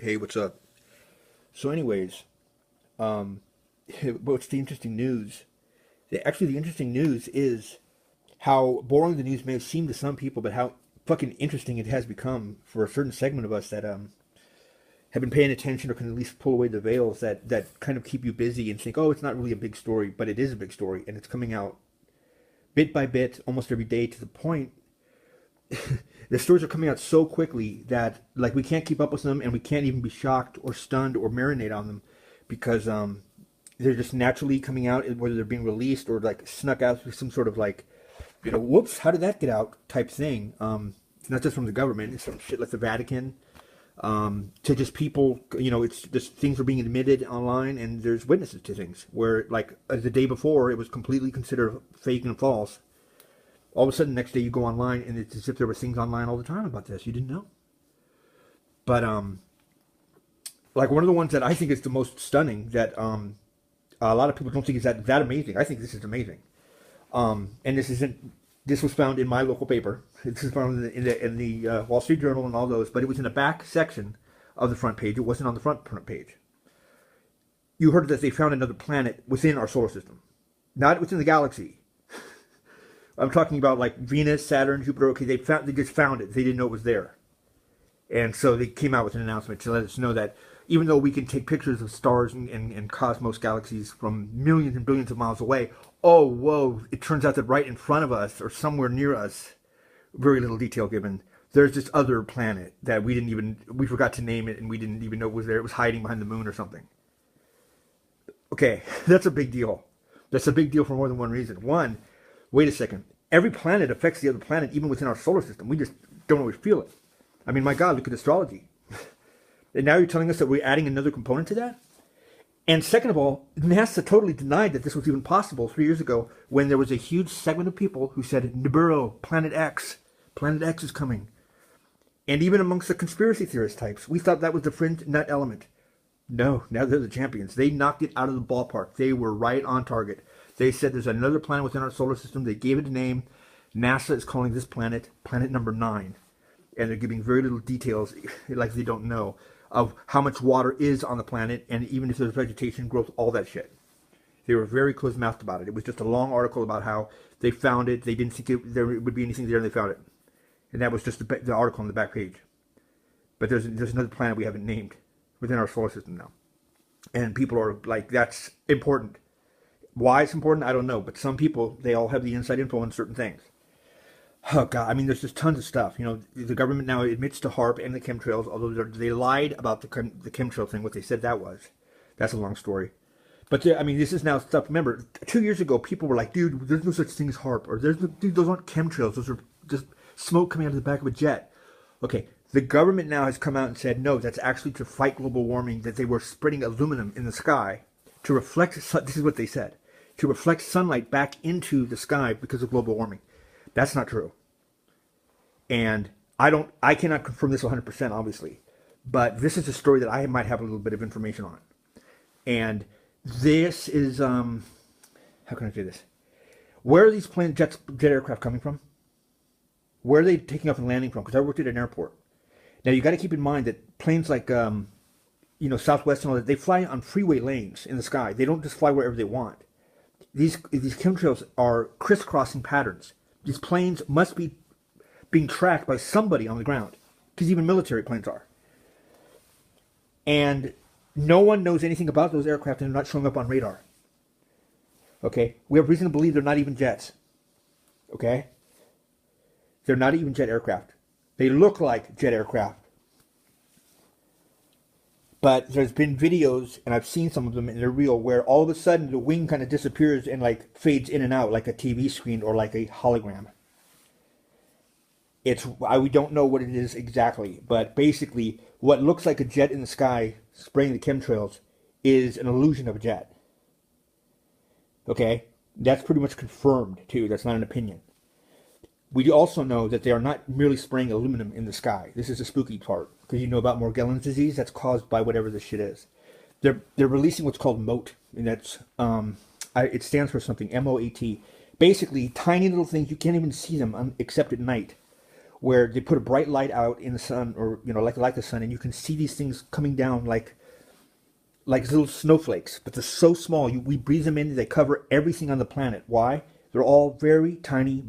Hey, what's up? So, anyways, um, what's the interesting news? Actually, the interesting news is how boring the news may have seemed to some people, but how fucking interesting it has become for a certain segment of us that have been paying attention or can at least pull away the veils that kind of keep you busy and think, oh, it's not really a big story, but it is a big story, and it's coming out bit by bit, almost every day, to the point the stories are coming out so quickly that like we can't keep up with them, and we can't even be shocked or stunned or marinate on them because they're just naturally coming out, whether they're being released or like snuck out through some sort of like, whoops, how did that get out type thing. It's not just from the government; it's from shit like the Vatican, to just people. It's just things are being admitted online, and there's witnesses to things where like the day before it was completely considered fake and false. All of a sudden, the next day you go online, and it's as if there were things online all the time about this. You didn't know. But like one of the ones that I think is the most stunning that a lot of people don't think is that amazing. I think this is amazing. And this isn't. This was found in my local paper. This is found in the Wall Street Journal and all those, but it was in the back section of the front page. It wasn't on the front page. You heard that they found another planet within our solar system, not within the galaxy. I'm talking about like Venus, Saturn, Jupiter. Okay, they just found it. They didn't know it was there, and so they came out with an announcement to let us know that even though we can take pictures of stars and cosmos galaxies from millions and billions of miles away, oh whoa! It turns out that right in front of us or somewhere near us, very little detail given. There's this other planet that we forgot to name it, and we didn't even know it was there. It was hiding behind the moon or something. Okay, that's a big deal. That's a big deal for more than one reason. One, wait a second. Every planet affects the other planet, even within our solar system. We just don't always feel it. I mean, my God, look at astrology. And now you're telling us that we're adding another component to that? And second of all, NASA totally denied that this was even possible 3 years ago when there was a huge segment of people who said, Nibiru, Planet X is coming. And even amongst the conspiracy theorist types, we thought that was the fringe nut element. No, now they're the champions. They knocked it out of the ballpark. They were right on target. They said there's another planet within our solar system. They gave it a name. NASA is calling this planet planet number 9. And they're giving very little details, like they don't know, of how much water is on the planet, and even if there's vegetation, growth, all that shit. They were very close-mouthed about it. It was just a long article about how they found it. They didn't think there would be anything there, and they found it. And that was just the article on the back page. But there's another planet we haven't named within our solar system now. And people are like, that's important. Why it's important, I don't know. But some people, they all have the inside info on certain things. Oh, God. I mean, there's just tons of stuff. The government now admits to HARP and the chemtrails, although they lied about the chemtrail thing, what they said that was. That's a long story. But, I mean, this is now stuff. Remember, 2 years ago, people were like, dude, there's no such thing as HARP. Or, dude, those aren't chemtrails. Those are just smoke coming out of the back of a jet. Okay, the government now has come out and said, no, that's actually to fight global warming, that they were spreading aluminum in the sky to reflect, this is what they said, to reflect sunlight back into the sky because of global warming. That's not true. And I cannot confirm this 100%, obviously, but this is a story that I might have a little bit of information on. And this is, how can I say this? Where are these jet aircraft coming from? Where are they taking off and landing from? Because I worked at an airport. Now, you got to keep in mind that planes like, Southwest and all that, they fly on freeway lanes in the sky. They don't just fly wherever they want. These chemtrails are crisscrossing patterns. These planes must be being tracked by somebody on the ground, because even military planes are. And no one knows anything about those aircraft, and they're not showing up on radar. Okay? We have reason to believe they're not even jets. Okay? They're not even jet aircraft. They look like jet aircraft. But there's been videos, and I've seen some of them, and they're real, where all of a sudden the wing kind of disappears and like fades in and out like a TV screen or like a hologram. We don't know what it is exactly, but basically what looks like a jet in the sky spraying the chemtrails is an illusion of a jet. Okay? That's pretty much confirmed too. That's not an opinion. We also know that they are not merely spraying aluminum in the sky. This is the spooky part, because you know about Morgellons disease. That's caused by whatever this shit is. They're releasing what's called MOAT, and that's it stands for something, MOAT. Basically, tiny little things, you can't even see them except at night, where they put a bright light out in the sun, or like the sun, and you can see these things coming down like little snowflakes, but they're so small. We breathe them in, they cover everything on the planet. Why? They're all very tiny